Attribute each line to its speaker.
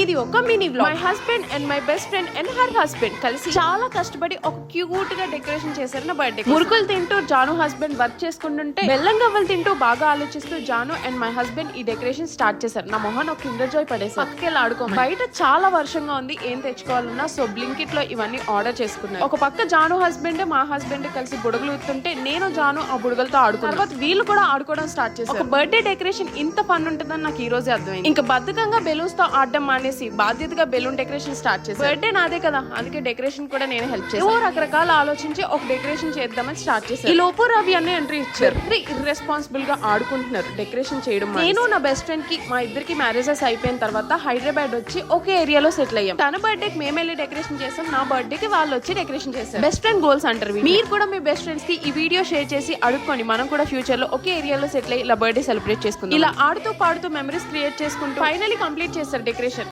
Speaker 1: ఇది ఒక mini vlog. My husband and my best friend and her husband కలిసి చాలా కష్టపడి ఒక క్యూట్ గా డెకరేషన్ చేశారు నా బర్త్డే. మురుకులు తింటూ జాను హస్బెండ్ వర్క్ చేసుకుంటుంటే బెల్లం గవ్వలు తింటూ బాగా ఆలోచిస్తూ జాను అండ్ మై హస్బెండ్ ఈ డెకరేషన్ స్టార్ట్ చేశారు. నా మొహన్ ఒక కిండర్ జాయ్ పడేసి పక్కకెళ్ళి ఆడుకో. బయట చాలా వర్షంగా ఉంది, ఏం తెచ్చుకోవాలన్నా సో బ్లింకిట్ లో ఇవన్నీ ఆర్డర్ చేసుకున్నారు. ఒక పక్క జాను హస్బెండ్ మా హస్బెండ్ కలిసి బుడగలు ఊతుంటే నేను జాను ఆ బుడగలతో ఆడుకున్నాను. తర్వాత వీళ్ళు కూడా ఆడుకోవడం స్టార్ట్ చేశారు. ఒక బర్త్డే డెకరేషన్ ఇంత ఫన్ ఉంటుందని నాకు ఈ రోజే అర్థమైంది. ఇంకా బద్ధకంగా బెలూన్స్ తో ఆడడం మానేసి బాధ్యతగా బెలూన్ డెకరేషన్ స్టార్ట్ చేశారు. బర్త్డే నాదే కదా, అందుకే డెకరేషన్ కూడా నేను హెల్ప్ చేశాను. రకరకాల ఆలోచించి ఒక డెకరేషన్ చేద్దామని స్టార్ట్ చేశారు. ఈ లోపు రవి అనే ఎంట్రీ ఇచ్చారు. ఇర్రెస్పాన్సిబుల్ గా ఆడుకుంటున్నారు డెకరేషన్ చేయడం. నేను నా బెస్ట్ ఫ్రెండ్ కి మా ఇద్దరికి మ్యారేజెస్ అయిపోయిన తర్వాత హైదరాబాద్ వచ్చి ఒకే ఏరియాలో సెటిల్ అయ్యాం. తన బర్త్డే కి మేము వెళ్ళి డెకరేషన్ చేసాం, నా బర్త్డే కి వాళ్ళు వచ్చి డెకరేషన్ చేశారు. బెస్ట్ ఫ్రెండ్ గోల్స్ అంటారు. మీరు కూడా మీ బెస్ట్ ఫ్రెండ్స్ కి ఈ వీడియో షేర్ చేసి అడుక్కోండి. మనం కూడా ఫ్యూచర్ లో ఒకే ఏరియాలో సెటిల్ అయ్యి ఇలా బర్త్డే సెలబ్రేట్ చేసుకుందాం. ఇలా ఆడుతూ పాడుతూ మెమరీస్ క్రియేట్ చేసుకుంటూ ఫైనలీ కంప్లీట్ చేస్తారు డెకరేషన్.